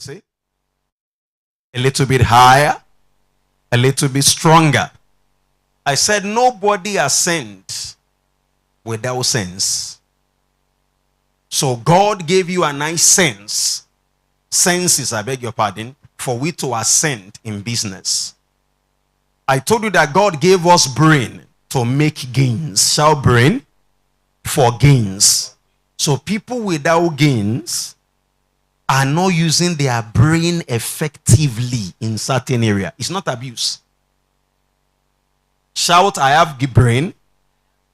See? A little bit higher, a little bit stronger. I said nobody ascends without sense. So God gave you a nice sense. Senses, I beg your pardon, for we to ascend in business. I told you that God gave us brain to make gains. Shout brain for gains. So people without gains are not using their brain effectively in certain area. It's not abuse. Shout, I have the brain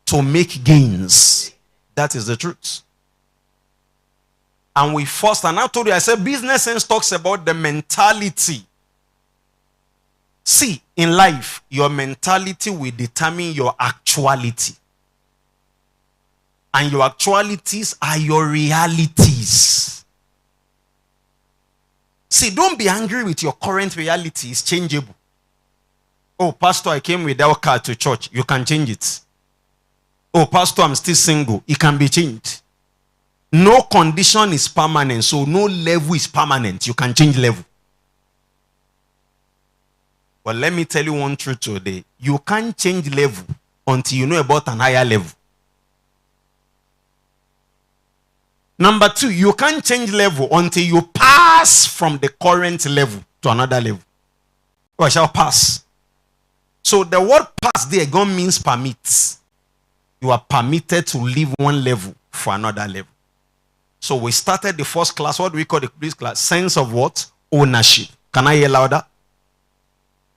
to make gains. That is the truth. And we first, and I told you, I said business sense talks about the mentality. See, in life, your mentality will determine your actuality. And your actualities are your realities. See, don't be angry with your current reality. It's changeable. Oh, pastor, I came without car to church. You can change it. Oh, pastor, I'm still single. It can be changed. No condition is permanent, so no level is permanent. You can change level. But let me tell you one truth today. You can't change level until you know about an higher level. Number two, you can't change level until you pass from the current level to another level. I shall pass. So the word pass there again means permits. You are permitted to leave one level for another level. So we started the first class. What do we call this class? Sense of what? Ownership. Can I hear louder?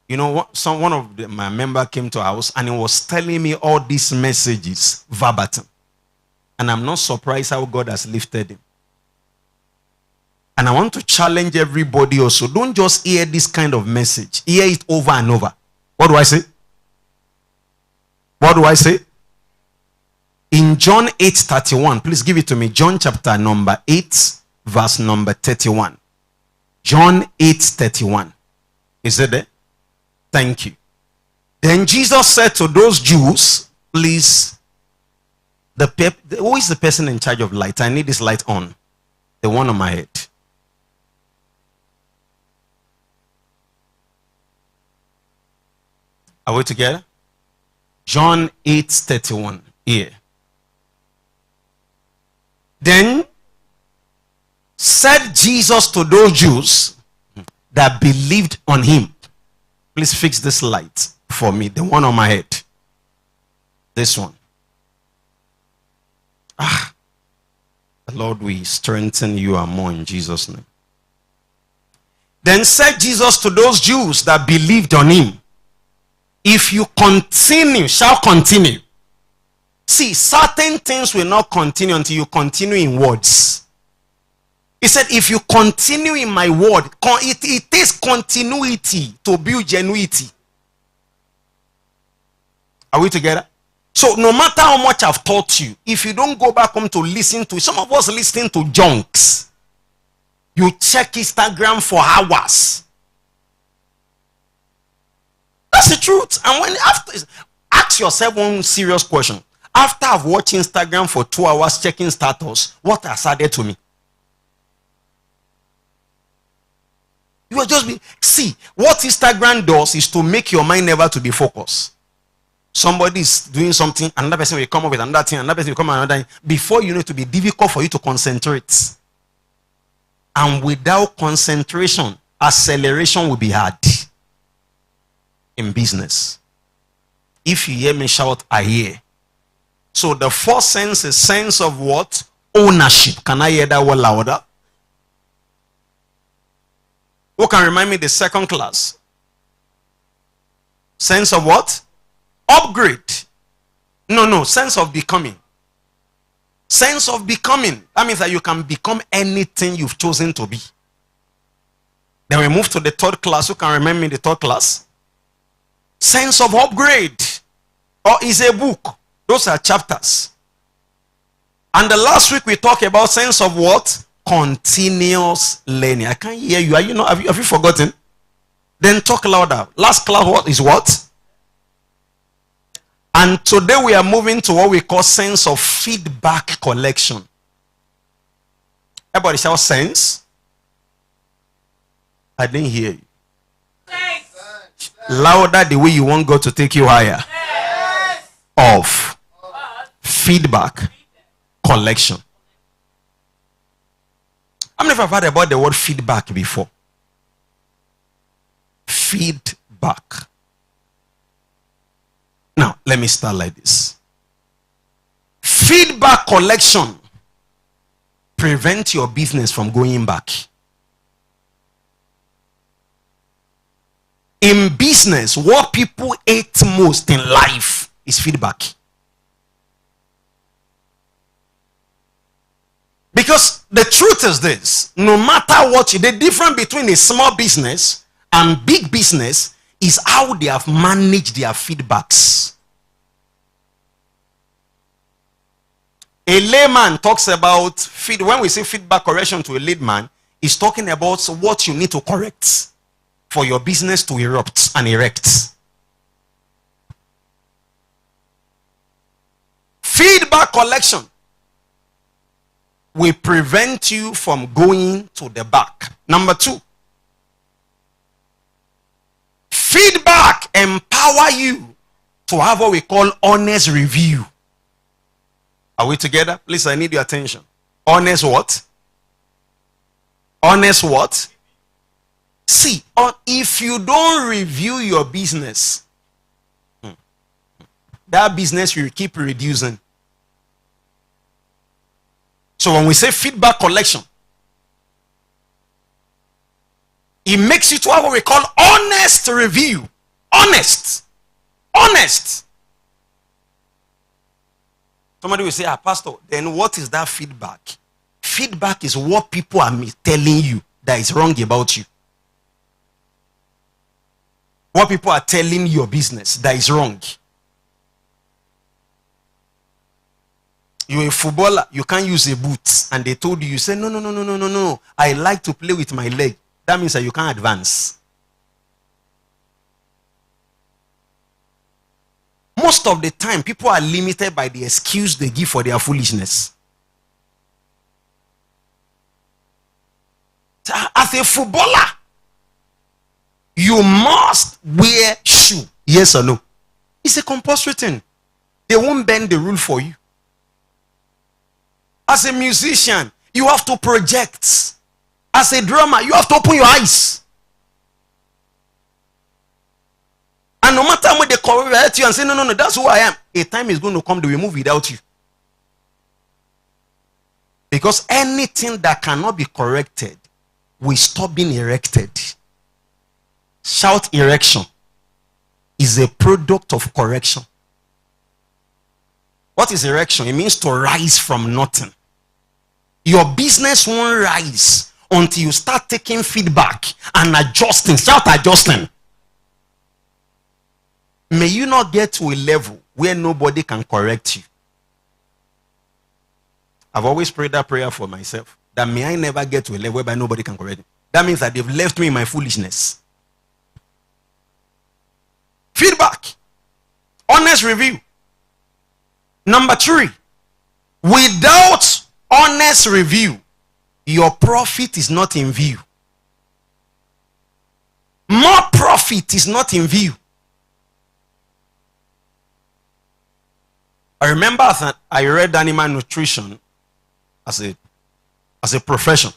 You know what? One of my members came to our house and he was telling me all these messages verbatim. And I'm not surprised how God has lifted him. And I want to challenge everybody also. Don't just hear this kind of message. Hear it over and over. What do I say? What do I say? In John 8:31, please give it to me. John chapter number 8, verse number 31. John 8:31. Is it there? Thank you. Then Jesus said to those Jews, please, who is the person in charge of light? I need this light on. The one on my head. Are we together? John 8:31. Here. Then said Jesus to those Jews that believed on him. Please fix this light for me. The one on my head. This one. Lord, we strengthen you and more in Jesus' name. Then said Jesus to those Jews that believed on him, if you continue, shall continue. See, certain things will not continue until you continue in words. He said, if you continue in my word, it takes continuity to build genuity. Are we together? So no matter how much I've taught you, if you don't go back home to listen to, some of us listen to junks. You check Instagram for hours. That's the truth. And when after, ask yourself one serious question. After I've watched Instagram for 2 hours checking status, what has added to me? You will just be, see, what Instagram does is to make your mind never to be focused. Somebody is doing something, another person will come up with another thing, another person will come up with another thing. Before you know, it will be difficult for you to concentrate. And without concentration, acceleration will be hard in business. If you hear me shout, I hear. So the first sense is sense of what? Ownership. Can I hear that word louder? Who can remind me the second class? Sense of what? Upgrade. No, sense of becoming. Sense of becoming. That means that you can become anything you've chosen to be. Then we move to the third class. Who can remember me the third class? Sense of upgrade. Or is a book. Those are chapters. And the last week we talked about sense of what? Continuous learning. I can't hear you. Are you not? Have you forgotten? Then talk louder. Last class what is what? And today we are moving to what we call sense of feedback collection. Everybody shout sense I didn't hear you. Louder, the way you want God to take you higher. Of feedback collection. How many of you have heard about the word feedback before? Feedback. Now, let me start like this. Feedback collection prevents your business from going back. In business, what people hate most in life is feedback. Because the truth is this, no matter what the difference between a small business and big business is how they have managed their feedbacks. A layman talks about when we say feedback correction to a layman, he's talking about what you need to correct for your business to erupt and erect. Feedback collection will prevent you from going to the back. Number 2, feedback empower you to have what we call honest review. Are we together? Please, I need your attention. Honest what? Honest what? See, if you don't review your business, that business will keep reducing. So when we say feedback collection, it makes you to have what we call honest review. Honest. Somebody will say, Pastor, then what is that feedback? Feedback is what people are telling you that is wrong about you. What people are telling your business that is wrong. You're a footballer, you can't use a boot, and they told you, you say, no, I like to play with my leg. That means that you can't advance. Most of the time, people are limited by the excuse they give for their foolishness. As a footballer, you must wear shoe. Yes or no? It's a compulsory thing. They won't bend the rule for you. As a musician, you have to project. As a drummer, you have to open your eyes. And no matter how they correct you and say, no, that's who I am, a time is going to come, they will move without you. Because anything that cannot be corrected will stop being erected. Shout erection is a product of correction. What is erection? It means to rise from nothing. Your business won't rise until you start taking feedback and adjusting. Shout adjusting. May you not get to a level where nobody can correct you. I've always prayed that prayer for myself. That may I never get to a level whereby nobody can correct me. That means that they've left me in my foolishness. Feedback. Honest review. Number 3. Without honest review, your profit is not in view. More profit is not in view. I remember I read animal nutrition as a profession.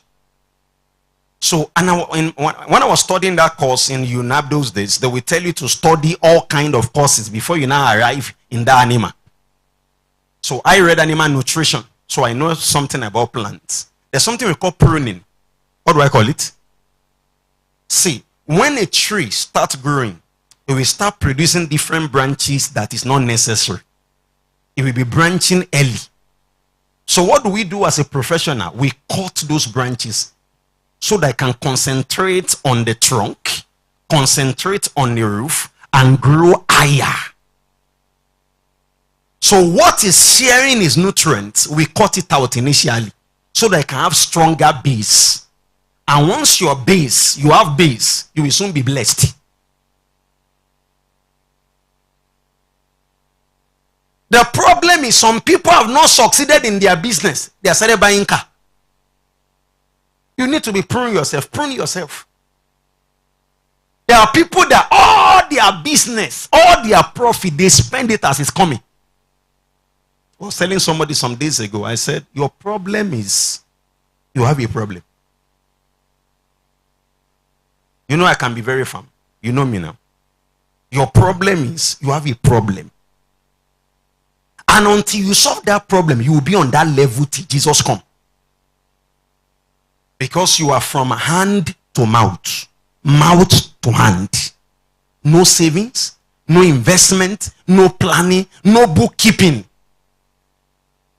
So, and when I was studying that course in UNAB those days, they will tell you to study all kind of courses before you now arrive in that animal. So I read animal nutrition, so I know something about plants. There's something we call pruning. What do I call it? See, when a tree starts growing, it will start producing different branches that is not necessary. It will be branching early. So what do we do as a professional? We cut those branches so that I can concentrate on the trunk, concentrate on the roof, and grow higher. So what is sharing is nutrients, we cut it out initially so that I can have stronger base. And once you have base, you will soon be blessed. The problem is some people have not succeeded in their business. They are started buying car. You need to be pruning yourself. Prune yourself. There are people that all their business, all their profit, they spend it as it's coming. I was telling somebody some days ago, I said, your problem is you have a problem. You know, I can be very firm. You know me now. Your problem is you have a problem. And until you solve that problem, you will be on that level till Jesus come. Because you are from hand to mouth, mouth to hand. No savings, no investment, no planning, no bookkeeping,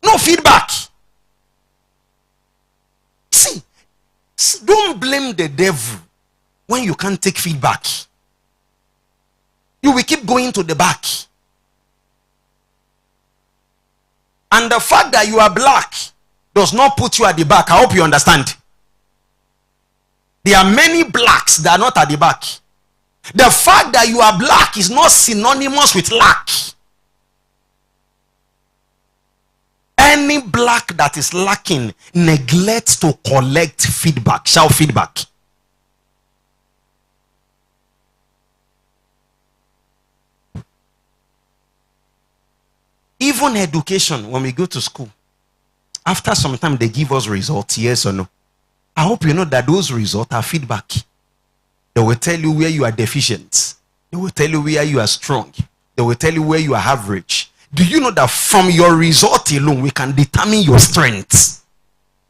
no feedback. See, don't blame the devil when you can't take feedback. You will keep going to the back. And the fact that you are black does not put you at the back. I hope you understand. There are many blacks that are not at the back. The fact that you are black is not synonymous with lack. Any black that is lacking neglects to collect feedback. Shout feedback. Even education, when we go to school, after some time they give us results, yes or no. I hope you know that those results are feedback. They will tell you where you are deficient. They will tell you where you are strong. They will tell you where you are average. Do you know that from your result alone, we can determine your strength?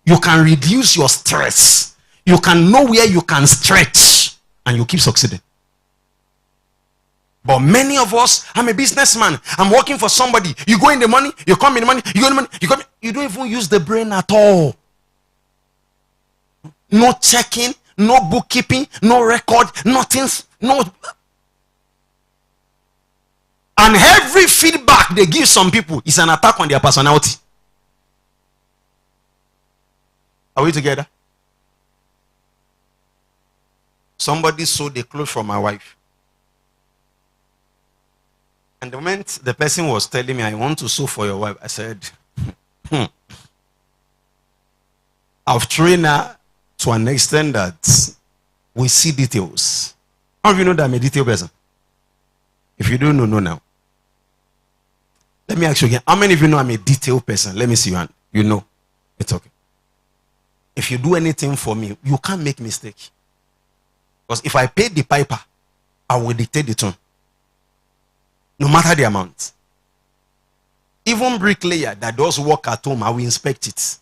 You can reduce your stress. You can know where you can stretch, and you keep succeeding. But many of us, I'm a businessman, I'm working for somebody. You go in the money, you come in the money, you go in the money, you come in, you don't even use the brain at all. No checking, no bookkeeping, no record, nothing, no. And every feedback they give some people is an attack on their personality. Are we together? Somebody sold the clothes for my wife. And the moment the person was telling me, I want to sew for your wife, I said, I've trained her to an extent that we see details. How do you know that I'm a detail person? If you don't know now. Let me ask you again. How many of you know I'm a detail person? Let me see your hand. You know. It's okay. If you do anything for me, you can't make mistake. Because if I pay the piper, I will dictate the tone. No matter the amount. Even bricklayer that does work at home, I will inspect it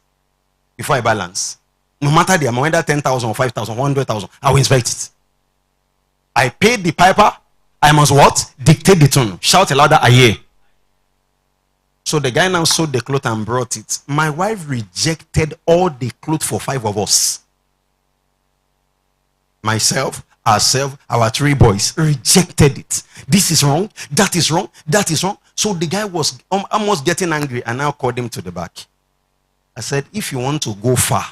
before I balance. No matter the amount, whether 10,000 or 5,000, 100,000, I will inspect it. I paid the piper, I must what? Dictate the tone. Shout louder, I hear. So the guy now sold the cloth and brought it. My wife rejected all the clothes for 5 of us. Myself, ourselves, our 3 boys rejected it. This is wrong, that is wrong, that is wrong. So the guy was almost getting angry, and I called him to the back. I said, if you want to go far,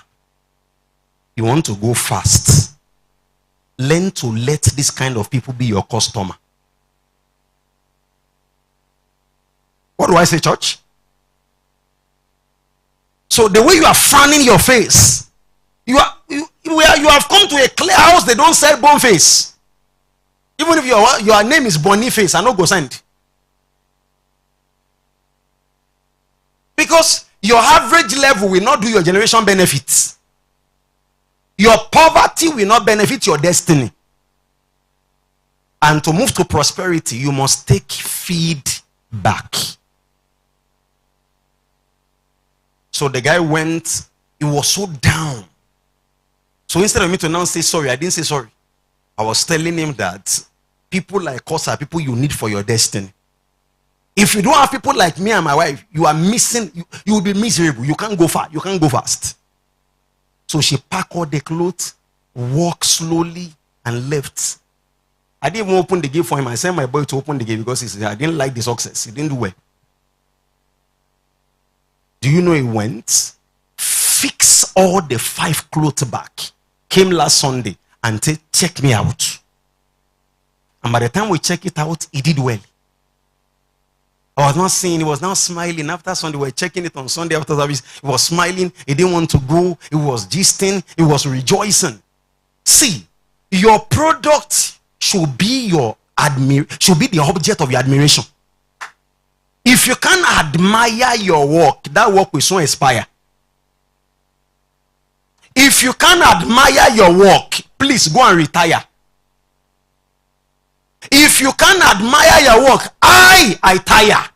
you want to go fast, learn to let this kind of people be your customer. What do I say, church? So the way you are frowning your face, you have come to a clear house, they don't sell bone face. Even if your name is Boniface, I no go send. Because your average level will not do your generation benefits. Your poverty will not benefit your destiny. And to move to prosperity, you must take feedback. So the guy went, he was so down. So instead of me to now say sorry, I didn't say sorry. I was telling him that people like us are people you need for your destiny. If you don't have people like me and my wife, you are missing, you will be miserable. You can't go far, you can't go fast. So she packed all the clothes, walked slowly, and left. I didn't even open the gate for him. I sent my boy to open the gate because he said, I didn't like the success. He didn't do well. Do you know he went? Fix all the 5 clothes back. Came last Sunday and said, check me out. And by the time we check it out, he did well. I was not seeing, he was now smiling. After Sunday, we were checking it on Sunday after service. He was smiling. He didn't want to go. He was gisting. He was rejoicing. See, your product should be the object of your admiration. If you can't admire your work, that work will soon expire. If you can't admire your work, please go and retire. If you can't admire your work, I tire.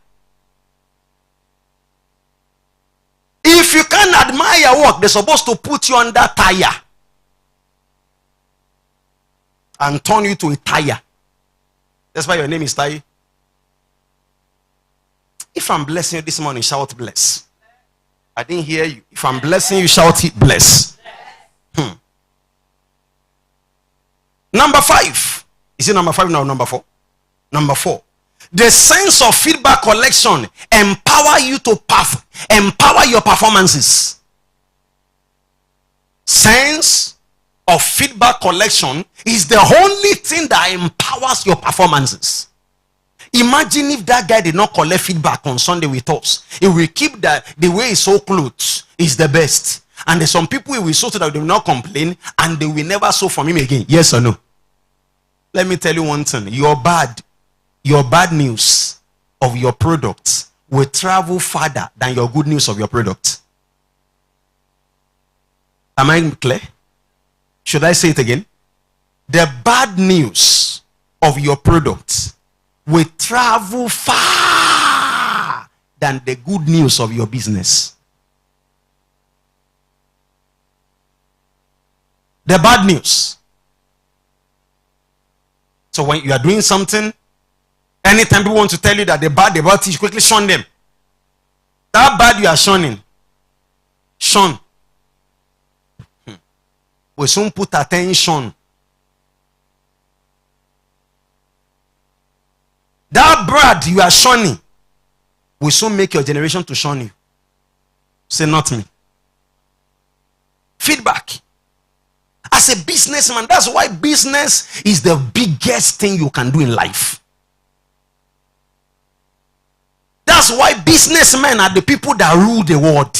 If you can't admire your work, they're supposed to put you under tire and turn you to a tire. That's why your name is Tire. If I'm blessing you this morning, shout bless. I didn't hear you. If I'm blessing you, shout it bless. Number 5. Is it number 5 now? Number 4? Number 4. The sense of feedback collection empower you to empower your performances. Sense of feedback collection is the only thing that empowers your performances. Imagine if that guy did not collect feedback on Sunday with us. He will keep the way he sew clothes is the best. And there's some people he will sew so that they will not complain and they will never sew from him again. Yes or no? Let me tell you one thing. Your bad news of your product will travel farther than your good news of your product. Am I clear? Should I say it again? The bad news of your product will travel far than the good news of your business. The bad news. So when you are doing something, anytime people want to tell you that the bad about it, you quickly shun them. That bad you are shunning, shun. We soon put attention. That bad you are shunning will soon make your generation to shun you. Say not me. Feedback. As a businessman, that's why business is the biggest thing you can do in life. That's why businessmen are the people that rule the world.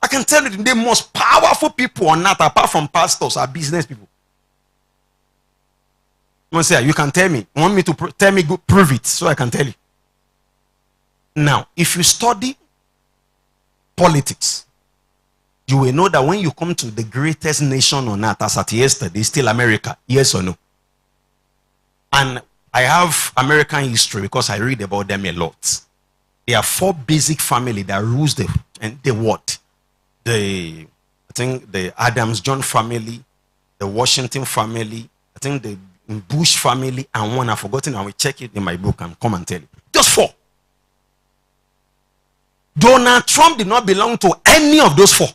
I can tell you the most powerful people on earth, apart from pastors, are business people. You can tell me. You want me to tell me? Go prove it so I can tell you. Now, if you study politics, you will know that when you come to the greatest nation on earth, as at yesterday, still America. Yes or no? And I have American history because I read about them a lot. There are 4 basic families that rules the world. I think the Adams John family, the Washington family, I think the Bush family, and one I've forgotten. I will check it in my book and come and tell you. Just 4. Donald Trump did not belong to any of those 4.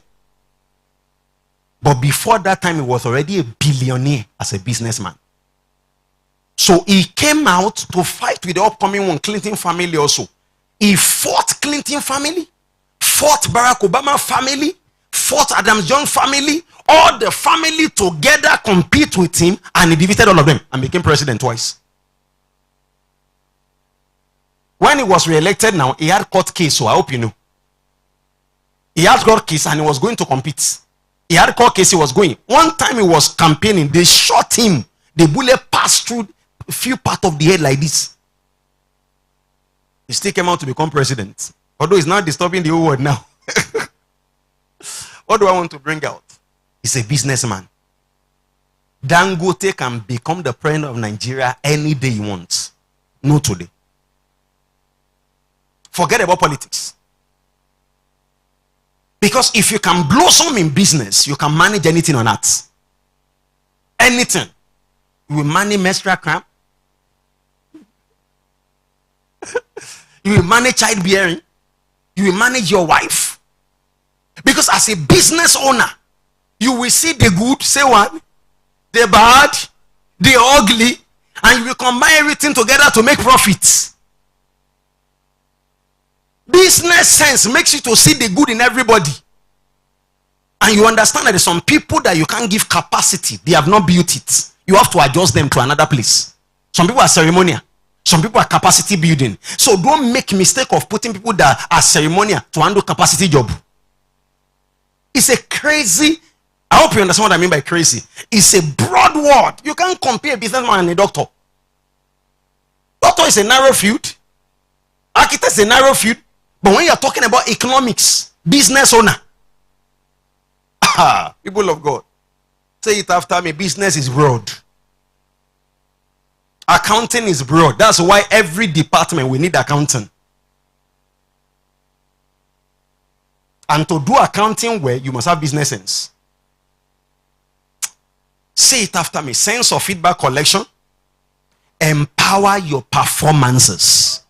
But before that time, he was already a billionaire as a businessman. So he came out to fight with the upcoming one, Clinton family also. He fought Clinton family, fought Barack Obama family, fought Adams John family. All the family together compete with him, and he defeated all of them and became president twice. When he was re-elected now, he had court case, so I hope you know. He had court case and he was going to compete. He had court case, he was going. One time he was campaigning, they shot him. The bullet passed through a few parts of the head like this. He still came out to become president. Although he's not disturbing the whole world now. What do I want to bring out? He's a businessman. Dangote can become the president of Nigeria any day he wants. No today. Forget about politics. Because if you can blossom in business, you can manage anything on earth. Anything. You will manage menstrual cramp. You will manage childbearing. You will manage your wife. Because as a business owner, you will see the good, say one, the bad, the ugly, and you will combine everything together to make profits. Business sense makes you to see the good in everybody. And you understand that there's some people that you can't give capacity. They have not built it. You have to adjust them to another place. Some people are ceremonial. Some people are capacity building. So don't make mistake of putting people that are ceremonial to handle capacity job. It's a crazy I hope you understand what I mean by crazy. It's a broad word. You can't compare a businessman and a doctor. Doctor is a narrow field. Architect is a narrow field. But when you're talking about economics, business owner, people of God, say it after me. Business is broad. Accounting is broad. That's why every department we need accounting. And to do accounting well, you must have business sense. Say it after me. Sense of feedback collection. Empower your performances.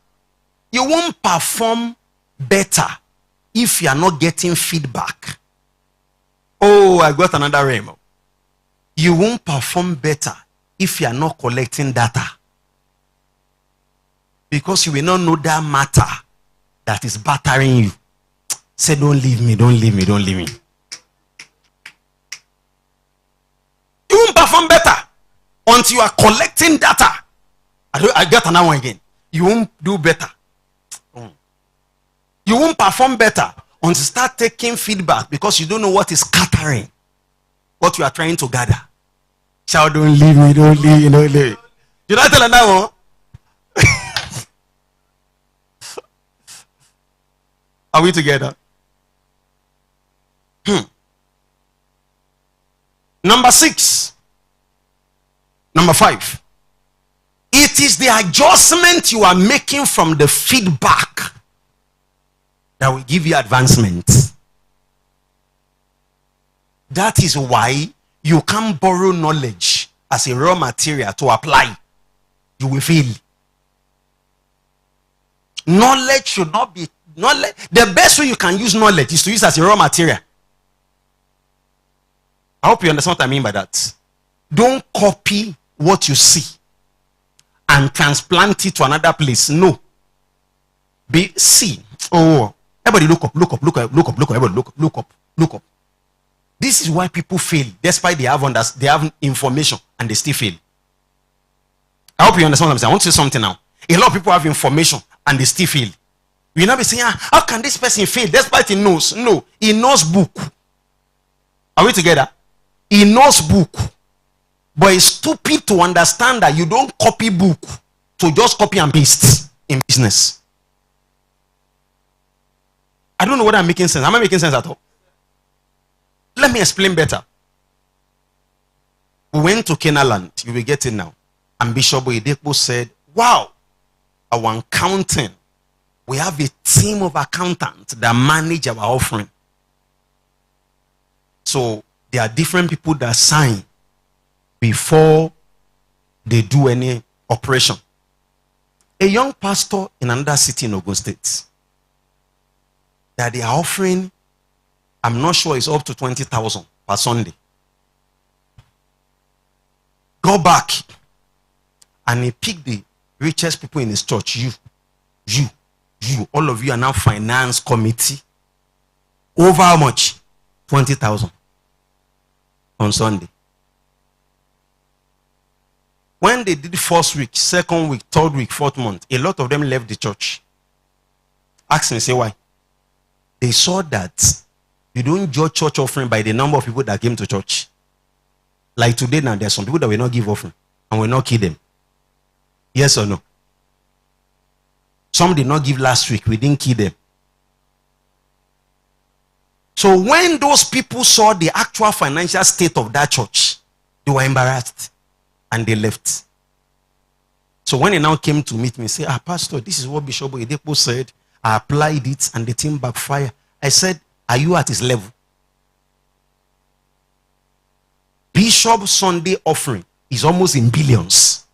You won't perform better if you are not getting feedback. Oh, I got another realm. You won't perform better if you are not collecting data. Because you will not know that matter that is battering you. Say, don't leave me, don't leave me, don't leave me. You won't perform better until you are collecting data. I got another one again. You won't do better. You won't perform better until you start taking feedback because you don't know what is scattering, what you are trying to gather. Shout, don't leave me, don't leave me, don't leave me. Did I tell another one? Are we together? Number 6. Number 5. It is the adjustment you are making from the feedback that will give you advancement. That is why you can't borrow knowledge as a raw material to apply. You will fail. Knowledge should not be knowledge. The best way you can use knowledge is to use as a raw material. I hope you understand what I mean by that. Don't copy what you see and transplant it to another place. No. See. Oh, everybody look up, look up, look up, look up, look up, everybody look up, look up. This is why people fail, despite they have information and they still fail. I hope you understand what I'm saying. I want to say something now. A lot of people have information and they still fail. You not be saying, how can this person fail despite he knows? No, he knows book. Are we together? He knows book. But it's stupid to understand that you don't copy book to just copy and paste in business. I don't know whether I'm making sense. Am I making sense at all? Let me explain better. We went to Canaan land. You will get it now. And Bishop Oyedepo said, wow, our accounting. We have a team of accountants that manage our offering. So there are different people that sign before they do any operation. A young pastor in another city in Ogun State, that they are offering, I'm not sure it's up to 20,000 per Sunday. Go back and he picked the richest people in his church. You, all of you are now finance committee. Over how much? 20,000 on Sunday. When they did first week, second week, third week, fourth month, a lot of them left the church. Ask me, say why? They saw that you don't judge church offering by the number of people that came to church. Like today now, there's some people that will not give offering and will not kill them. Yes or no? Some did not give last week, we didn't kill them. So when those people saw the actual financial state of that church, they were embarrassed and they left. So when he now came to meet me, say, Pastor, this is what Bishop Oyedepo said. I applied it and the thing backfired. I said, are you at his level? Bishop Sunday offering is almost in billions.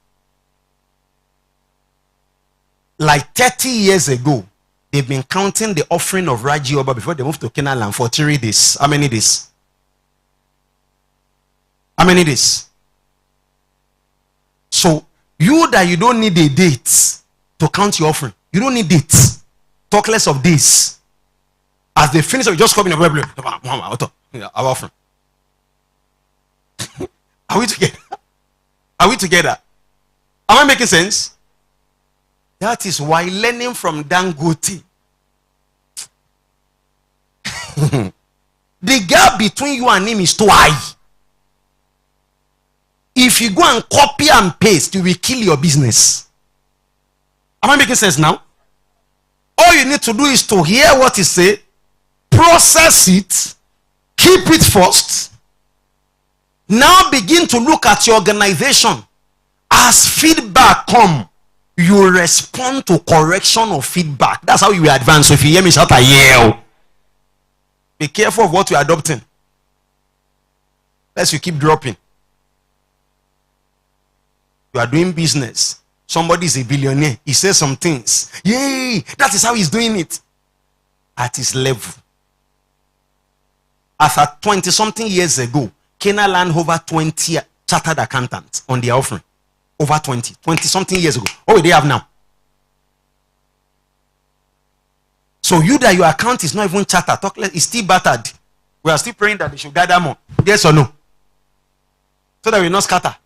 Like 30 years ago, they've been counting the offering of Raji Oba before they moved to Canaan land for 3 days. How many days? How many days? So, you that you don't need a date to count your offering. You don't need dates. Talk less of days. As they finish, you just come in a web. Our offering. Are we together? Are we together? Am I making sense? That is why learning from Dangote The gap between you and him is too high. If you go and copy and paste, you will kill your business. Am I making sense now? All you need to do is to hear what he say, process it, keep it first. Now begin to look at your organization. As feedback come, you respond to correction or feedback. That's how you will advance. So if you hear me shout, I yell. Be careful of what you are adopting. Lest you keep dropping. You are doing business. Somebody is a billionaire. He says some things. Yay! That is how he's doing it. At his level. As at 20-something years ago, Kenya land over 20 chartered accountants on their offering. Over 20-something years ago. What do they have now? So you that your account is not even chartered, it's still battered. We are still praying that they should gather more. Yes or no? So that we not scatter.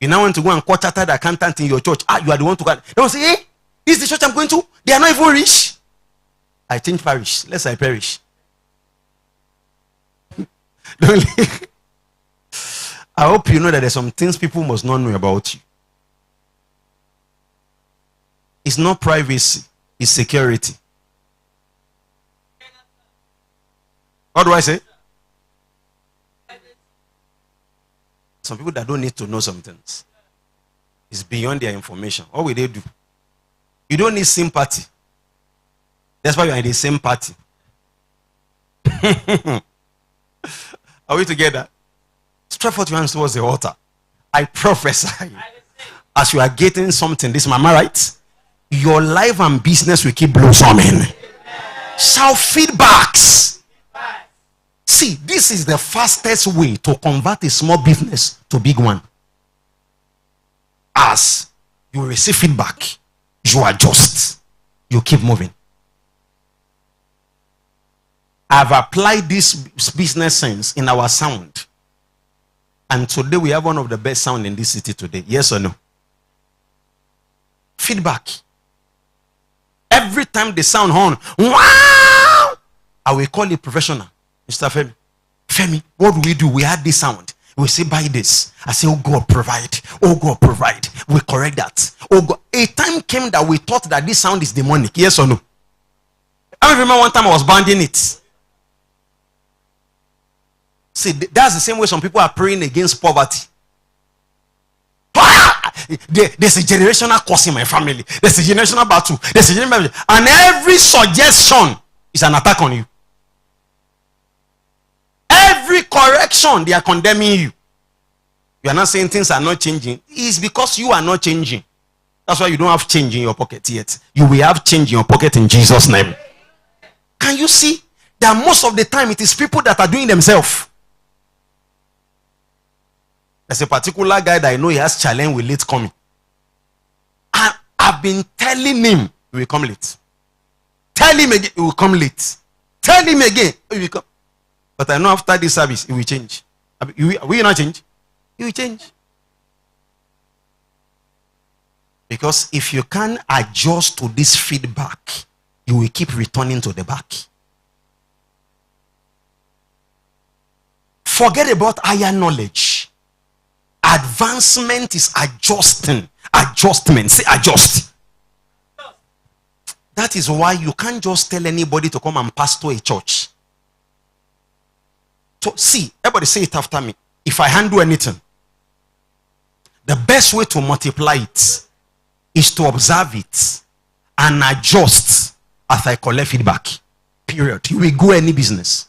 You now want to go and call chartered accountant in your church. You are the one to go. They will say, hey, this is the church I'm going to. They are not even rich. I change parish. Lest I perish. I hope you know that there's some things people must not know about you. It's not privacy. It's security. What do I say? Some people that don't need to know some things. It's beyond their information. What will they do? You don't need sympathy. That's why you're in the same party. Are we together? Stretch forth your hands towards the altar. I prophesy. As you are getting something, this mama, right? Your life and business will keep blossoming. Shout feedbacks. See, this is the fastest way to convert a small business to a big one. As you receive feedback, you adjust. You keep moving. I've applied this business sense in our sound. And today we have one of the best sound in this city today. Yes or no? Feedback. Every time the sound horn, wow! I will call it professional. Mr. Femi. Femi, what do we do? We had this sound. We say buy this. I say, oh God, provide. Oh God, provide. We correct that. Oh God. A time came that we thought that this sound is demonic. Yes or no? I remember one time I was banding it. See, that's the same way some people are praying against poverty. There's a generational curse in my family. There's a generational battle. There's a generational battle. And every suggestion is an attack on you. Every correction, they are condemning you. You are not saying things are not changing. It's because you are not changing. That's why you don't have change in your pocket yet. You will have change in your pocket in Jesus' name. Can you see that most of the time it is people that are doing themselves? There's a particular guy that I know he has challenge with late coming. And I've been telling him he will come late. Tell him again, he will come late. Tell him again, he will come. But I know after this service, it will change. Will you not change? It will change. Because if you can't adjust to this feedback, you will keep returning to the back. Forget about higher knowledge. Advancement is adjusting. Adjustment. Say adjust. That is why you can't just tell anybody to come and pastor a church. So see, everybody say it after me. If I handle anything, the best way to multiply it is to observe it and adjust as I collect feedback. Period. You will grow any business.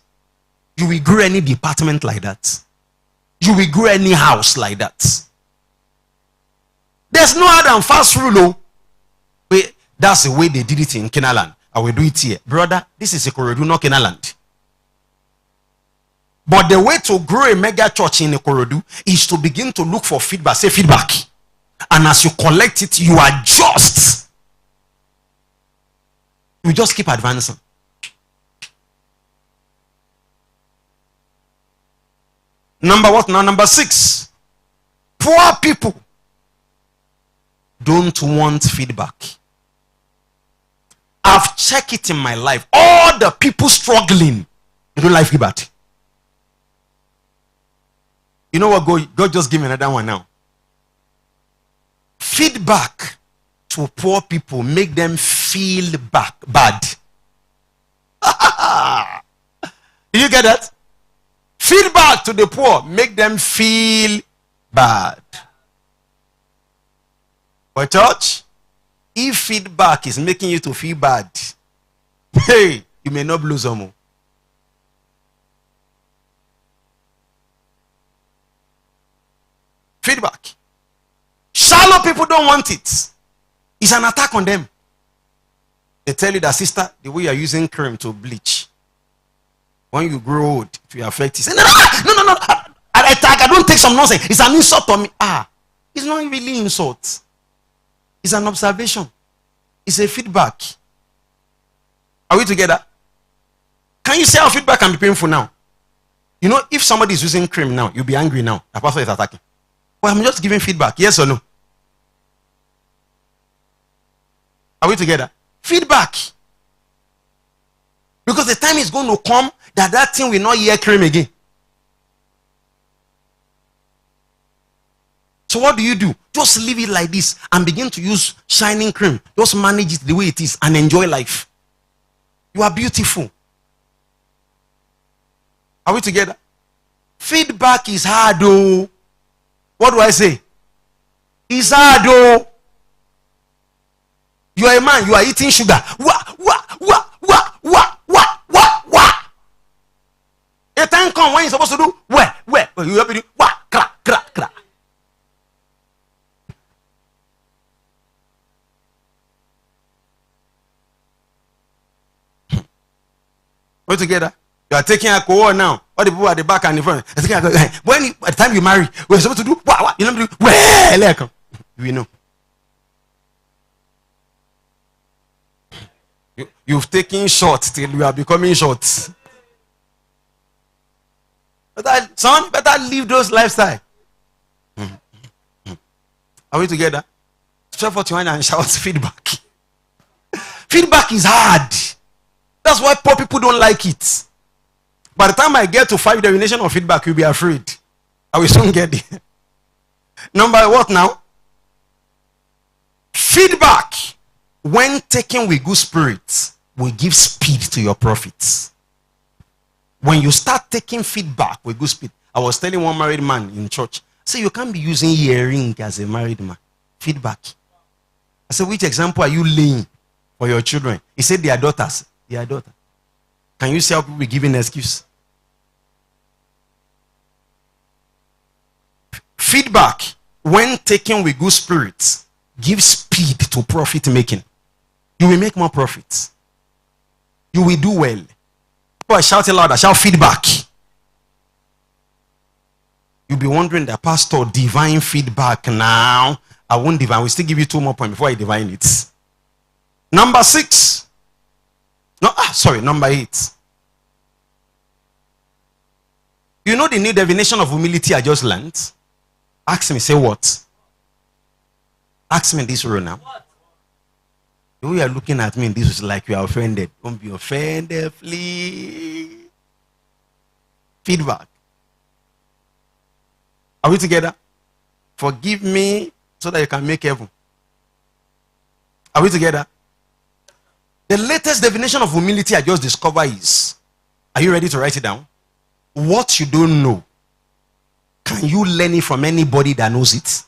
You will grow any department like that. You will grow any house like that. There's no hard and fast rule. Wait, that's the way they did it in Kenaland. I will do it here. Brother, this is a Ikorodu, not Kenaland. But the way to grow a mega church in Ikorodu is to begin to look for feedback. Say feedback. And as you collect it, you adjust. You just keep advancing. Number what now? Number 6. Poor people don't want feedback. I've checked it in my life. All the people struggling, they don't like feedback. You know what? God just give me another one now. Feedback to poor people make them feel bad. Do you get that? Feedback to the poor make them feel bad. But church, if feedback is making you to feel bad, hey, you may not blow some more. Feedback. Shallow people don't want it. It's an attack on them. They tell you that, sister, the way you are using cream to bleach, when you grow old, it will affect you. Say, no. I don't take some nonsense. It's an insult on me. It's not really insult. It's an observation. It's a feedback. Are we together? Can you say how feedback can be painful now? You know, if somebody is using cream now, you'll be angry now. The pastor is attacking. Well, I'm just giving feedback. Yes or no? Are we together? Feedback. Because the time is going to come that thing will not hear cream again. So what do? Just leave it like this and begin to use shining cream. Just manage it the way it is and enjoy life. You are beautiful. Are we together? Feedback is hard though. What do I say? It's hard though. You are a man, you are eating sugar. A time come when you're supposed to do where? You have to do crack. We're together. You are taking alcohol now. All the people at the back and the front. When by the time you marry, we're supposed to do what? You know, we know. You've taken shots till you are becoming short. Son, better leave those lifestyle. Are we together? Stretch forth your hand and shout feedback. Feedback is hard. That's why poor people don't like it. By the time I get to 5 definitions of feedback, you'll be afraid. I will soon get there. Number what now? Feedback, when taken with good spirits, will give speed to your profits. When you start taking feedback with good speed, I was telling one married man in church, say you can't be using earring as a married man. Feedback. I said, which example are you laying for your children? He said, their daughters. Their daughter. Can you see how people be giving an excuse? Feedback, when taken with good spirits, gives speed to profit making. You will make more profits. You will do well. Boy, shout it louder. Shout feedback. You'll be wondering, the pastor, divine feedback now. I won't divine. We'll still give you 2 more points before I divine it. Number 6. Number 8. You know the new definition of humility I just learned? Ask me, say what? Ask me this row now. The way you are looking at me, this is like you are offended. Don't be offended, please. Feedback. Are we together? Forgive me so that you can make heaven. Are we together? The latest definition of humility I just discovered is, are you ready to write it down? What you don't know, can you learn it from anybody that knows it?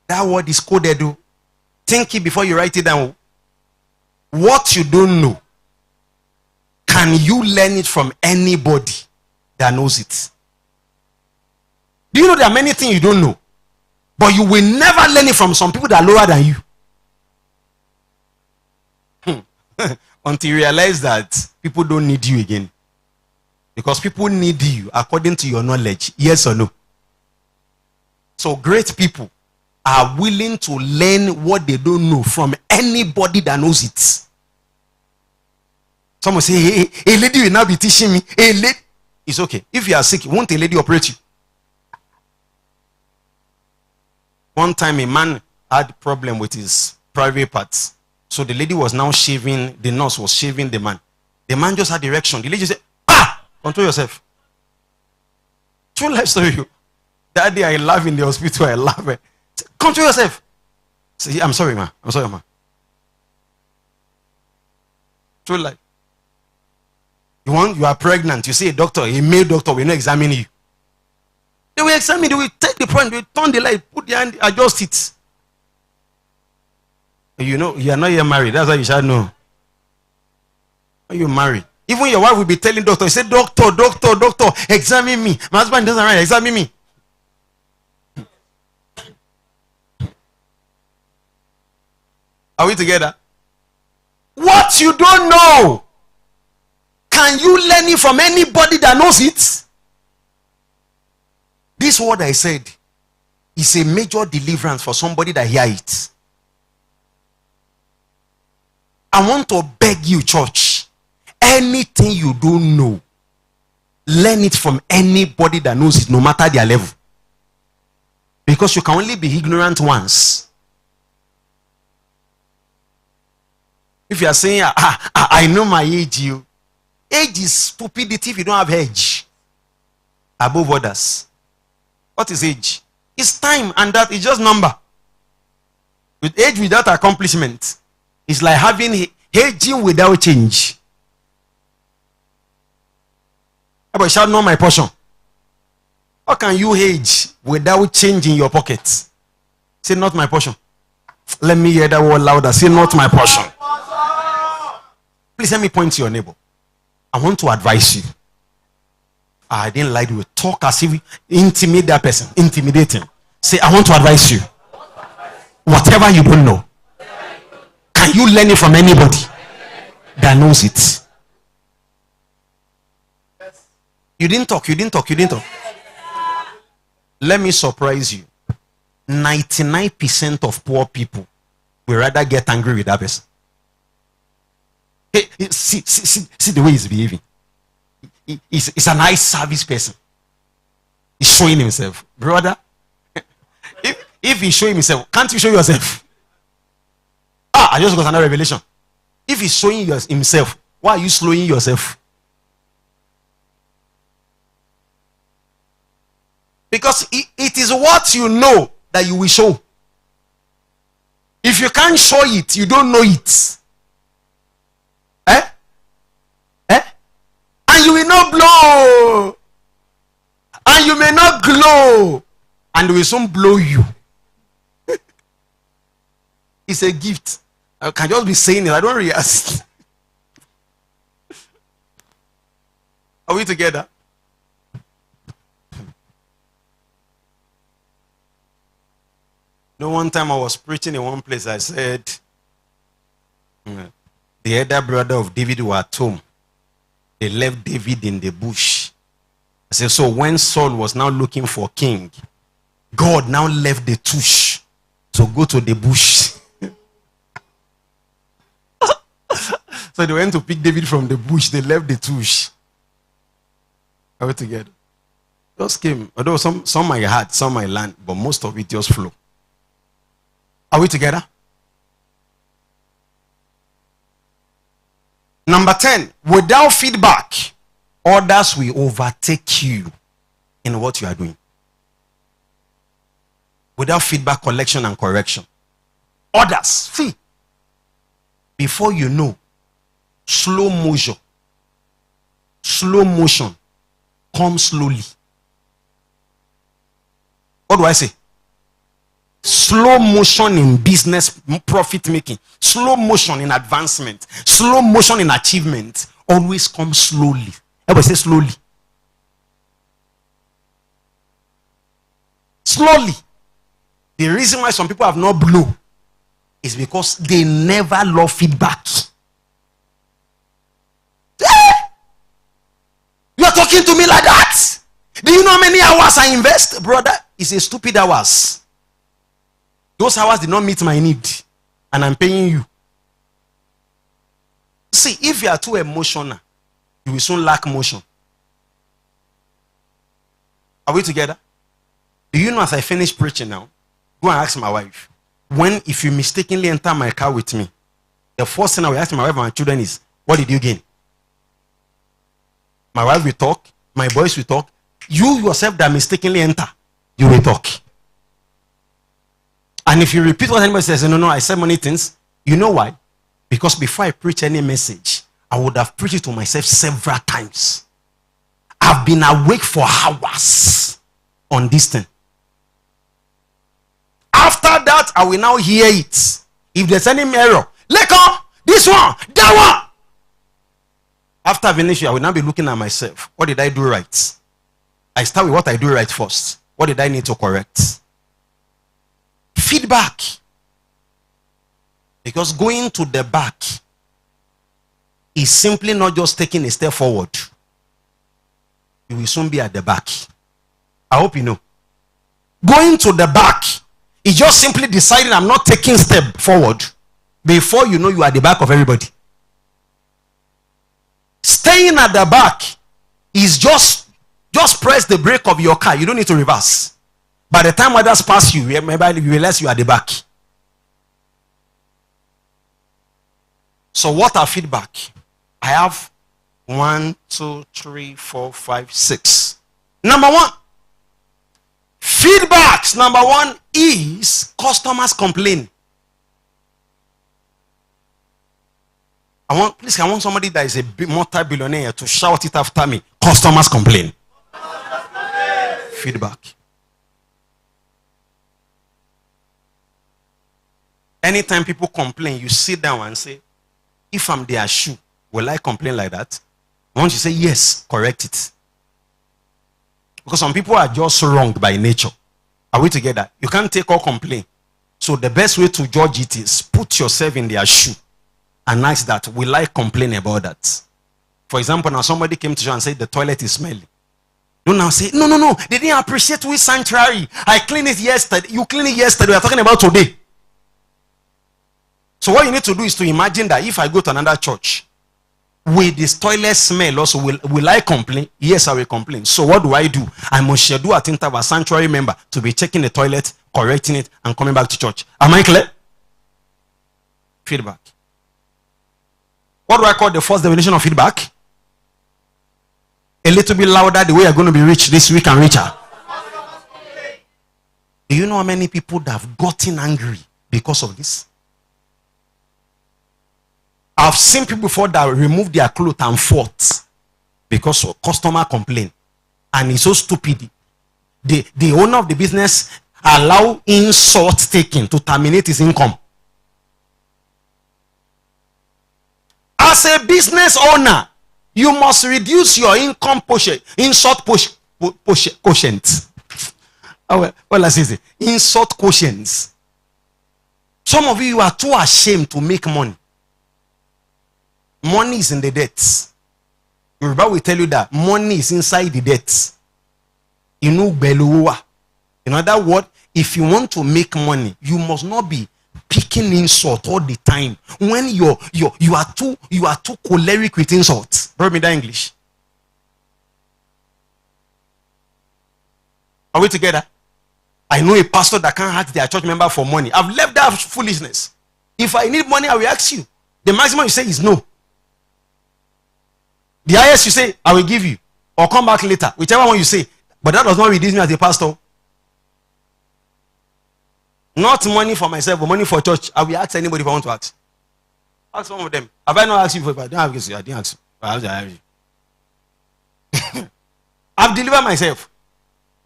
That word is coded. Think it before you write it down. What you don't know, can you learn it from anybody that knows it? Do you know there are many things you don't know, but you will never learn it from some people that are lower than you? Until you realize that people don't need you again. Because people need you according to your knowledge. Yes or no? So great people are willing to learn what they don't know from anybody that knows it. Someone say, hey, a lady will now be teaching me. A lady. It's okay. If you are sick, won't a lady operate you? One time a man had a problem with his private parts. So the lady was now shaving, the nurse was shaving the man. The man just had erection. The lady said, Control yourself. True life story. That day I laugh in the hospital. I laugh. Control yourself. Say, I'm sorry, ma. I'm sorry, ma. True life. You are pregnant. You see a doctor, a male doctor will not examine you. They will examine. They will take the point. They will turn the light, put the hand, adjust it. You know, you are not yet married. That's why you shall know. When you marry, even your wife will be telling doctor, you say, doctor, examine me. My husband doesn't write, examine me. Are we together? What you don't know, can you learn it from anybody that knows it? This word I said is a major deliverance for somebody that hear it. I want to beg you, church, anything you don't know, learn it from anybody that knows it, no matter their level. Because you can only be ignorant once. If you are saying, I know my age, age is stupidity if you don't have age above others. What is age? It's time, and that is just number. With age without accomplishment, it's like having aging without change. But shall not my portion. How can you age without changing your pocket? Say, not my portion. Let me hear that word louder. Say, not my portion. Please let me point to your neighbor. I want to advise you. I didn't like you. Talk as if you intimidate that person. Intimidate him. Say, I want to advise you. Whatever you don't know, can you learn it from anybody that knows it? You didn't talk. Let me surprise you. 99% of poor people will rather get angry with that person. Hey, see the way he's behaving. He's a nice service person. He's showing himself. Brother, if he's showing himself, can't you show yourself? I just got another revelation. If he's showing himself, why are you slowing yourself? Because it is what you know that you will show. If you can't show it, you don't know it. And you will not blow. And you may not glow. And they will soon blow you. It's a gift. I can just be saying it. I don't realize. Are we together? No, one time I was preaching in one place. I said, the elder brother of David were at home. They left David in the bush. I said, so when Saul was now looking for king, God now left the tush to go to the bush. So they went to pick David from the bush. They left the tush. Are we together? Just came. Although some I had, some I learned, but most of it just flew. Are we together? Number 10, without feedback, others will overtake you in what you are doing. Without feedback, collection, and correction. Others, see, before you know, slow motion comes slowly. What do I say? Slow motion in business profit making, slow motion in advancement, slow motion in achievement always comes slowly. Everybody say slowly. Slowly. The reason why some people have not blown is because they never love feedback. You are talking to me like that? Do you know how many hours I invest? Brother, it's a stupid hours. Those hours did not meet my need, and I'm paying you. See, if you are too emotional, you will soon lack motion. Are we together? Do you know, as I finish preaching now, go and ask my wife. If you mistakenly enter my car with me, the first thing I will ask my wife and my children is, what did you gain? My wife will talk. My boys will talk. You yourself that mistakenly enter, you will talk. And if you repeat what anybody says, no, I said many things. You know why? Because before I preach any message, I would have preached it to myself several times. I've been awake for hours on this thing. After that, I will now hear it. If there's any error, let go, this one, that one. After finish, I will now be looking at myself. What did I do right? I start with what I do right first. What did I need to correct? Feedback. Because going to the back is simply not just taking a step forward. You will soon be at the back. I hope you know. Going to the back is just simply deciding I'm not taking a step forward. Before you know, you are at the back of everybody. Staying at the back is just press the brake of your car. You don't need to reverse. By the time others pass you, you realize you are at the back. So what are feedback? I have 1, 2, 3, 4, 5, 6. Number one, feedbacks. Number one is customers complain. I want somebody that is a multi-billionaire to shout it after me. Customers complain. Feedback. Anytime people complain, you sit down and say, if I'm their shoe, will I complain like that? Once you say yes, correct it. Because some people are just wrong by nature. Are we together? You can't take all complaint. So the best way to judge it is put yourself in their shoe and ask that, will I complain about that? For example, now somebody came to you and said the toilet is smelly. Don't now say, no, they didn't appreciate which sanctuary. I cleaned it yesterday. You cleaned it yesterday. We are talking about today. So what you need to do is to imagine that if I go to another church, with this toilet smell also, will I complain? Yes, I will complain. So what do? I must schedule at interval sanctuary member to be checking the toilet, correcting it, and coming back to church. Am I clear? Feedback. What do I call the first definition of feedback? A little bit louder, the way you're going to be rich this week and richer. Do you know how many people that have gotten angry because of this? I've seen people before that remove their clothes and fought because of customer complaint. And it's so stupid. The owner of the business allow insult taking to terminate his income. As a business owner, you must reduce your income insult quotient. Well, let's say insult quotients. Some of you are too ashamed to make money. Money is in the debts. Yoruba will tell you that money is inside the debts. In other words, if you want to make money, you must not be picking insult all the time. When you are too choleric with insults. Bro, me that English. Are we together? I know a pastor that can't ask their church member for money. I've left that foolishness. If I need money, I will ask you. The maximum you say is no. The highest you say, I will give you. Or come back later. Whichever one you say. But that does not reduce me as a pastor. Not money for myself, but money for church. I will ask anybody if I want to ask. Ask one of them. Have I not asked you before? I don't have you. I didn't ask you. I've delivered myself.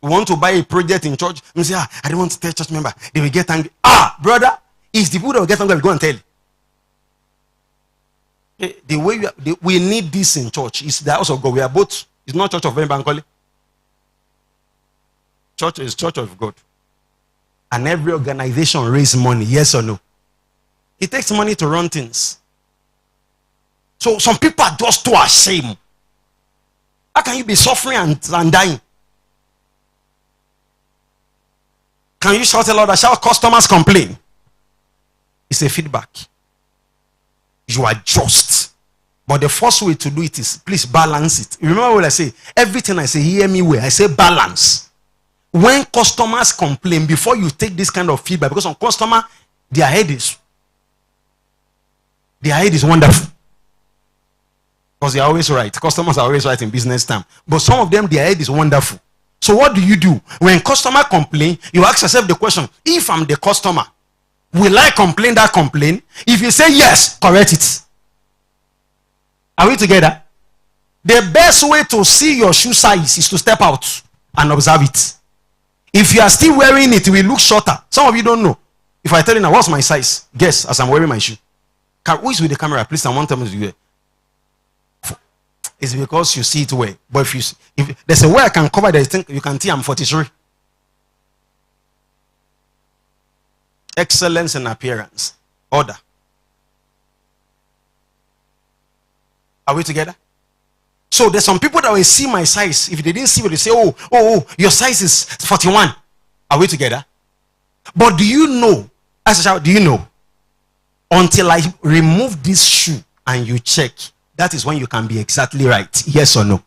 You want to buy a project in church? You say, I don't want to tell church member. They will get angry. Brother, it's the people that will get angry. Go and tell. The way we need this in church is the house of God. We are both. It's not church of Femi Bankole. Church is church of God. And every organization raise money. Yes or no? It takes money to run things. So some people are just too ashamed. How can you be suffering and dying? Can you shout a lot? Shout, customers complain. It's a feedback. You adjust. But the first way to do it is, please balance it. Remember what I say? Everything I say, hear me well. I say balance. When customers complain, before you take this kind of feedback, because some customer, their head is wonderful. Because you're always right. Customers are always right in business time. But some of them, their head is wonderful. So what do? When customer complain, you ask yourself the question, if I'm the customer, will I complain that complaint? If you say yes, correct it. Are we together? The best way to see your shoe size is to step out and observe it. If you are still wearing it, it will look shorter. Some of you don't know. If I tell you now, what's my size? Guess as I'm wearing my shoe. Who is with the camera? Please, I want them to do it. It's because you see it well. But if there's a way I can cover that, you can see I'm 43. Excellence in appearance. Order. Are we together? So there's some people that will see my size. If they didn't see it, they say, oh, your size is 41. Are we together? But do you know? As a child, do you know? Until I remove this shoe and you check, that is when you can be exactly right. Yes or no?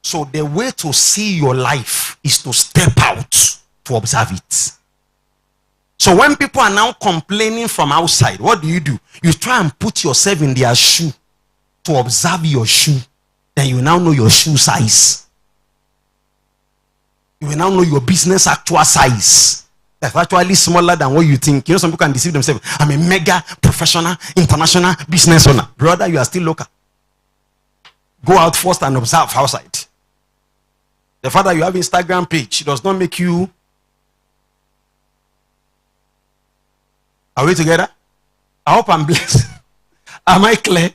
So the way to see your life is to step out to observe it. So when people are now complaining from outside, what do? You try and put yourself in their shoe to observe your shoe. Then you now know your shoe size. You will now know your business actual size. That's actually smaller than what you think. You know, some people can deceive themselves. I'm a mega professional, international business owner. Brother, you are still local. Go out first and observe outside. The fact that you have Instagram page does not make you. Are we together? I hope I'm blessed. Am I clear?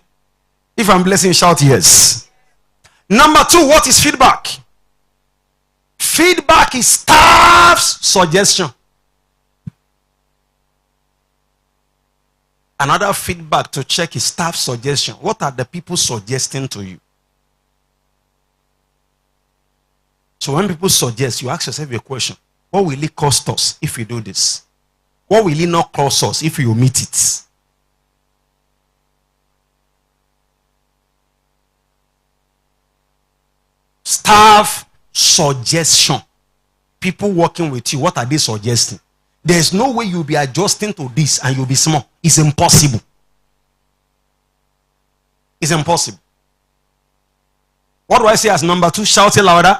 If I'm blessing, shout yes. Number 2, what is feedback? Feedback is staff's suggestion. Another feedback to check is staff suggestion. What are the people suggesting to you? So when people suggest, you ask yourself a question. What will it cost us if we do this? What will it not cost us if we omit it? Staff suggestion. People working with you, what are they suggesting? There's no way you'll be adjusting to this and you'll be small. It's impossible. It's impossible. What do I say as number 2? Shout it louder.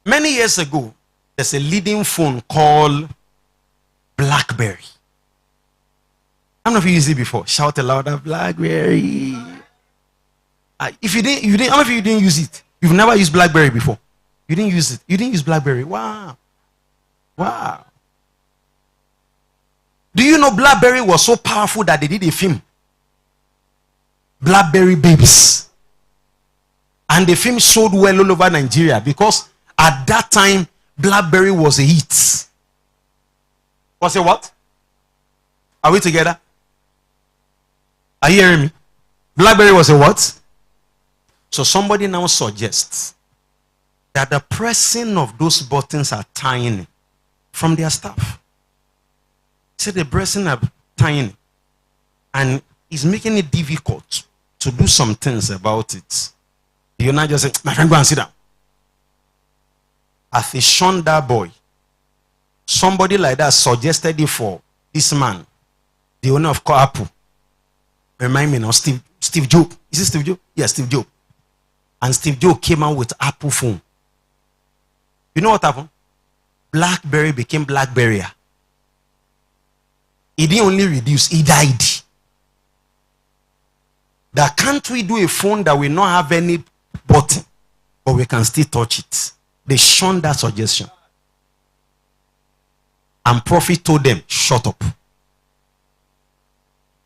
Many years ago, there's a leading phone called BlackBerry. How many of you used it before? Shout it louder. BlackBerry. If you didn't, how many of you didn't use it? You've never used BlackBerry before. You didn't use it. You didn't use BlackBerry. Wow. Wow. Do you know BlackBerry was so powerful that they did a film? BlackBerry Babies. And the film sold well all over Nigeria because at that time, BlackBerry was a hit. Was it what? Are we together? Are you hearing me? BlackBerry was a what? So somebody now suggests that the pressing of those buttons are tiny from their staff. See, the pressing are tiny and it's making it difficult to do some things about it. You're not just saying, my friend, go and sit down. As they shunned that boy, somebody like that suggested it for this man, the owner of Apple. Remind me now, Steve Jobs. Is it Steve Jobs? Yes, Steve Jobs. And Steve Jobs came out with Apple phone. You know what happened? BlackBerry became BlackBerry. It didn't only reduce, it died. That can't we do a phone that will not have any button, but we can still touch it? They shunned that suggestion. And Prophet told them, shut up.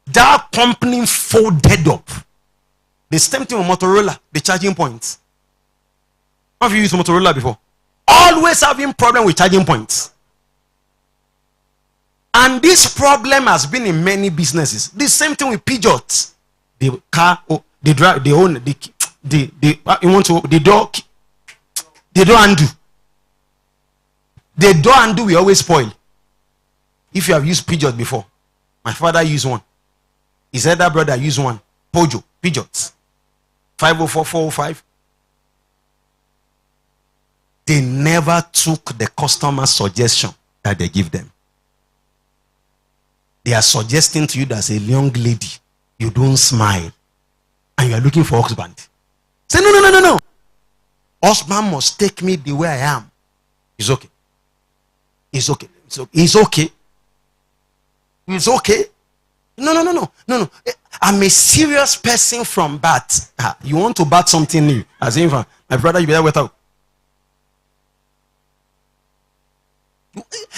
That company folded up. The same thing with Motorola, the charging points. How have you used Motorola before? Always having problem with charging points. And this problem has been in many businesses. The same thing with Peugeot. The car, they drive, they own, you want to, the door undo. The door undo will always spoil. If you have used Peugeot before, my father used one. His elder brother used one. Peugeot. 504, 405. They never took the customer suggestion that they give them. They they are suggesting to you that as a young lady, you don't smile and you are looking for husband. Say, no. Husband must take me the way I am. It's okay. It's okay. It's okay. It's okay. It's okay. No. I'm a serious person from birth. You want to bat something new. As if my brother, you better wait out.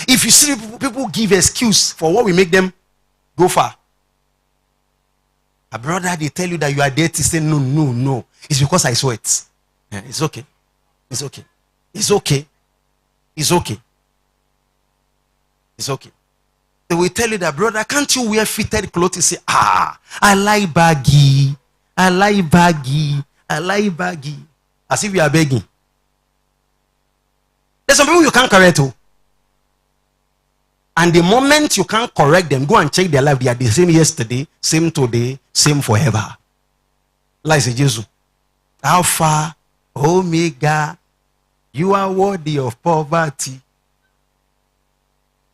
If you see people give excuse for what we make them go far. A brother, they tell you that you are dirty. Say no. It's because I sweat. Yeah, it's okay. It's okay. It's okay. It's okay. It's okay. They will tell you that, brother, can't you wear fitted clothes? You say, I like baggy. I like baggy. As if you are begging. There's some people you can't correct to. And the moment you can't correct them, go and check their life. They are the same yesterday, same today, same forever. Like say Jesus. Alpha, Omega, you are worthy of poverty.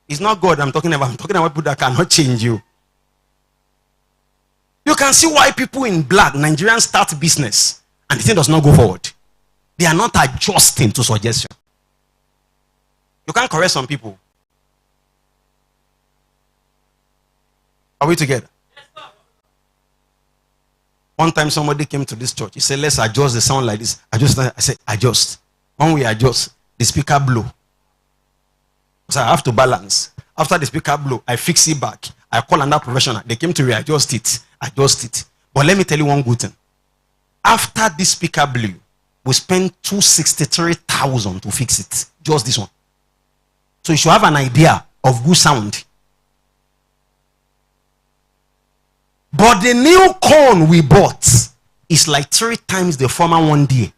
It's not God I'm talking about. I'm talking about people that cannot change you. You can see why people in black, Nigerians, start business and the thing does not go forward. They are not adjusting to suggestion. You can't correct some people. Are we together? One time somebody came to this church. He said, let's adjust the sound like this. I said, adjust. When we adjust, the speaker blow. So I have to balance. After the speaker blow, I fix it back. I call another professional. They came to readjust it. Adjust it. But let me tell you one good thing. After this speaker blew, we spent 263,000 to fix it. Just this one. So you should have an idea of good sound. But the new corn we bought is like 3 times the former one day.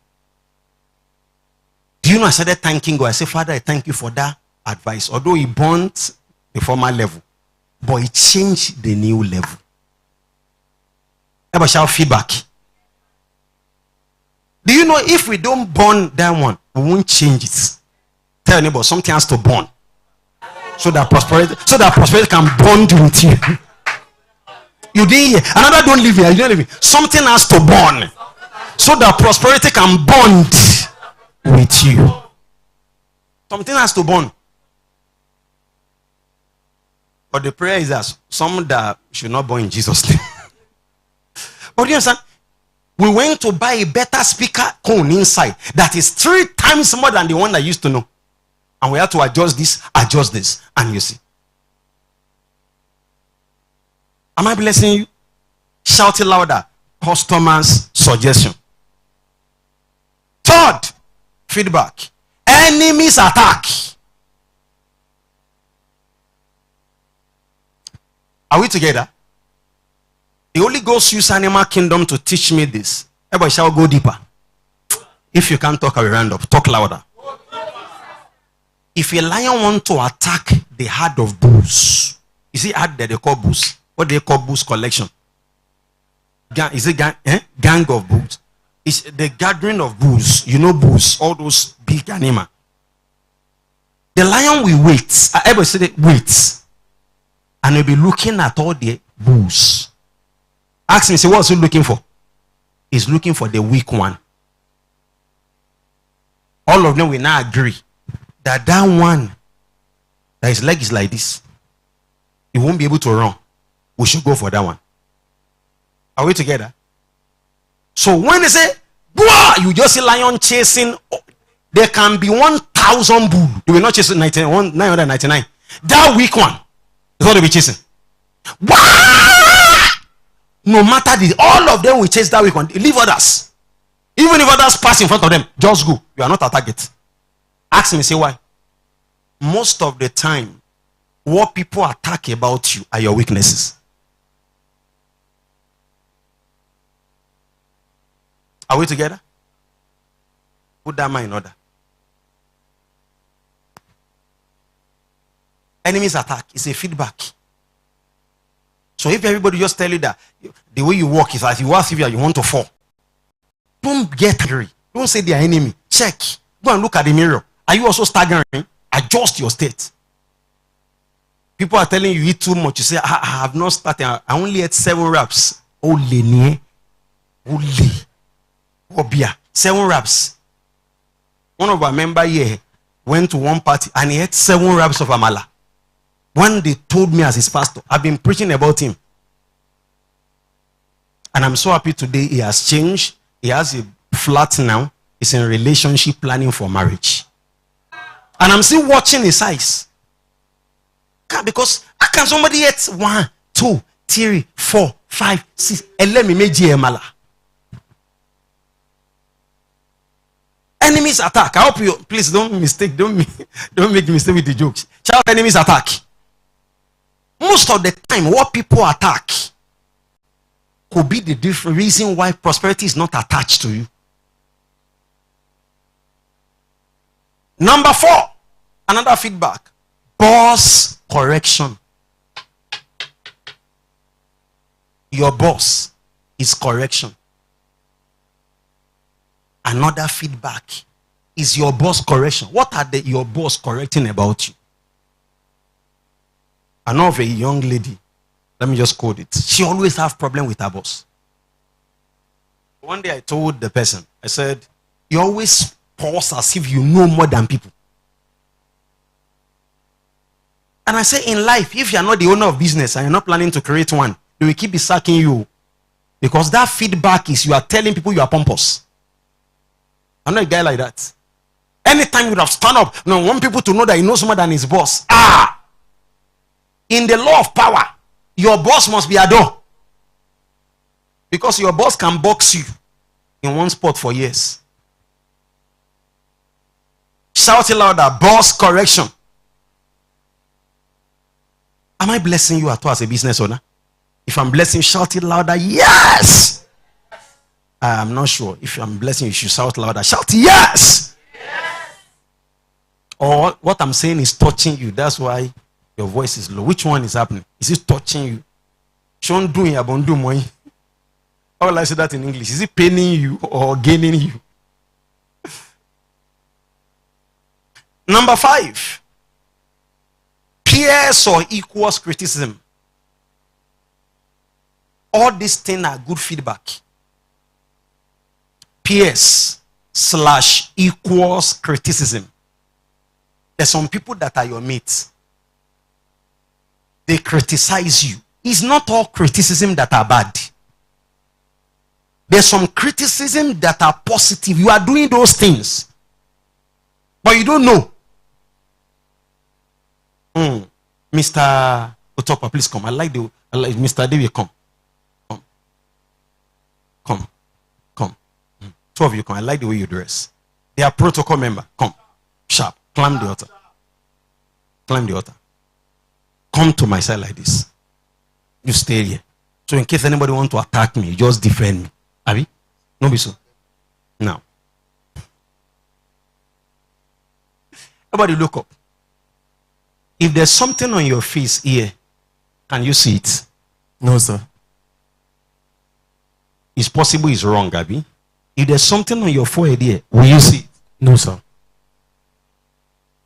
Do you know, I started thanking God. I said, Father, I thank you for that advice. Although he burnt the former level, but he changed the new level. Ever shout feedback? Do you know if we don't burn that one, we won't change it? Tell your neighbor, something has to burn. So that prosperity can bond with you. You didn't hear. Another don't live here. You don't live here. Something has to burn. So that prosperity can bond with you. Something has to burn. But the prayer is that some that should not burn in Jesus' name. But you understand? We went to buy a better speaker cone inside that is 3 times more than the one I used to know. And we had to adjust this, and you see. Am I blessing you? Shout it louder. Customer's suggestion. Third, feedback. Enemy's attack. Are we together? The Holy Ghost used Animal Kingdom to teach me this. Everybody shall go deeper. If you can't talk, I will round up. Talk louder. If a lion wants to attack the herd of bulls, is it herd that they call bulls? What they call bulls collection? Is it gang of bulls? It's the gathering of bulls. You know bulls, all those big animals. The lion will wait. Everybody say wait. And he'll be looking at all the bulls. Ask me, say, what's he looking for? He's looking for the weak one. All of them will now agree that one that his leg is like this, he won't be able to run. We should go for that one. Are we together? So when they say, Bwah! You just see lion chasing, there can be 1,000 bull. They will not chase 999. That weak one is what they will be chasing. Bwah! No matter all of them will chase that weak one. Leave others. Even if others pass in front of them, just go. You are not a target. Ask me, say why. Most of the time, what people attack about you are your weaknesses. Are we together? Put that mind in order. Enemies attack is a feedback. So if everybody just tell you that the way you walk is as you walk, if you want to fall, don't get angry. Don't say they are enemy. Check. Go and look at the mirror. Are you also staggering? Adjust your state. People are telling you eat too much. You say, I have not started. I only ate 7 wraps. Only. Obia. 7 wraps. One of our members here went to one party and he ate 7 wraps of amala. When they told me as his pastor, I've been preaching about him. And I'm so happy today he has changed. He has a flat now. He's in relationship planning for marriage. And I'm still watching his eyes. Because how can somebody eat 1, 2, 3, 4, 5, 6, and let me make amala? Enemies attack. I hope you please don't make mistake with the jokes. Shout enemies attack. Most of the time, what people attack could be the different reason why prosperity is not attached to you. Number 4, another feedback. Boss correction. Your boss is correction. Another feedback is your boss correction. What are your boss correcting about you? I know of a young lady. Let me just quote it. She always have problem with her boss. One day I told the person, I said, you always pause as if you know more than people. And I say, in life, if you are not the owner of business and you're not planning to create one, they will keep sacking you. Because that feedback is you are telling people you are pompous. I'm not a guy like that. Anytime you would have stand up, I want people to know that he knows more than his boss. In the law of power, your boss must be adored. Because your boss can box you in one spot for years. Shout it louder, boss correction. Am I blessing you at all as a business owner? If I'm blessing, shout it louder, yes! I'm not sure. If I'm blessing, you should shout louder. Shout yes! Yes! Or what I'm saying is touching you. That's why your voice is low. Which one is happening? Is it touching you? How will I say that in English? Is it paining you or gaining you? Number 5. Peers or equals criticism. All these things are good feedback. Peers / equals criticism. There's some people that are your mates. They criticize you. It's not all criticism that are bad. There's some criticism that are positive. You are doing those things, but you don't know. Mr. Otopa, please come. I like Mr. David, come. Two of you come. I like the way you dress. They are protocol member. Come. Sharp. Climb the altar. Climb the altar. Come to my side like this. You stay here. So in case anybody want to attack me, just defend me. Abi? No be so. Now. Everybody look up. If there's something on your face here, can you see it? No, sir. It's possible it's wrong, Abi. If there's something on your forehead here, will you see it? No, sir.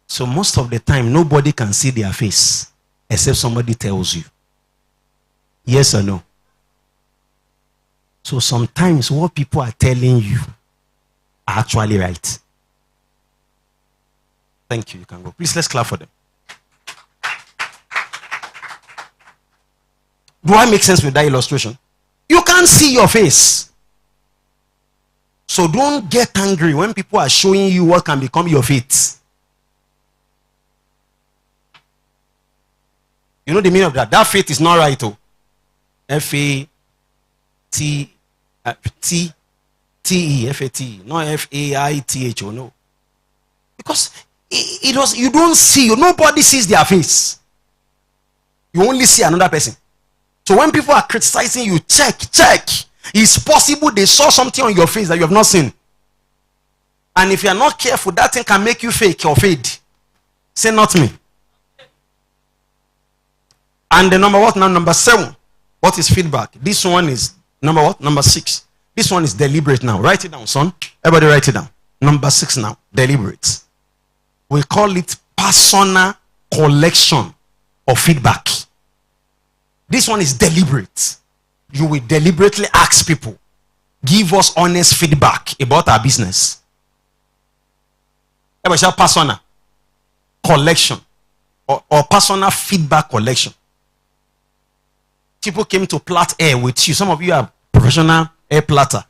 So most of the time, nobody can see their face except somebody tells you. Yes or no? So sometimes what people are telling you are actually right. Thank you. You can go. Please, let's clap for them. Do I make sense with that illustration? You can't see your face. So don't get angry when people are showing you what can become your fate. You know the meaning of that? That fate is not right. F-A-T-T-E, F-A-T, not F-A-I-T-H-O, no. Because you don't see, nobody sees their face. You only see another person. So when people are criticizing you, check. It's possible they saw something on your face that you have not seen. And if you are not careful, that thing can make you fake or fade. Say not me. And the number 7. What is feedback? This one is number 6. This one is deliberate now. Write it down, son. Everybody write it down. Number 6 now. Deliberate. We call it personal collection or feedback. This one is deliberate. You will deliberately ask people, give us honest feedback about our business. Personal collection or personal feedback collection. People came to plait hair with you. Some of you are professional hair platter.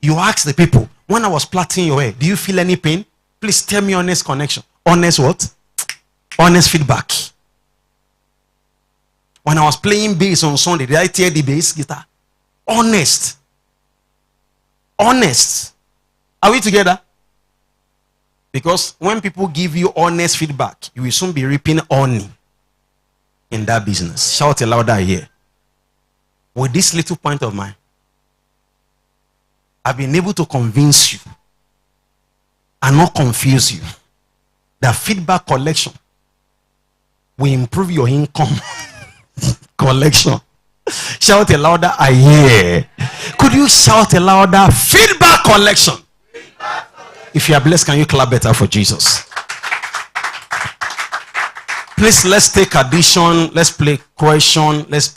You ask the people, when I was plaiting your hair, do you feel any pain? Please tell me honest connection. Honest what? Honest feedback. When I was playing bass on Sunday, did I tear the bass guitar? Honest. Honest. Are we together? Because when people give you honest feedback, you will soon be reaping honey in that business. Shout it louder here. With this little point of mine, I've been able to convince you and not confuse you that feedback collection will improve your income collection. Shout it louder, I hear. Could you shout it louder? Feedback collection. If you are blessed, can you clap better for Jesus? Please, let's take addition. Let's play question. Let's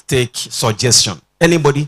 take suggestion. Anybody?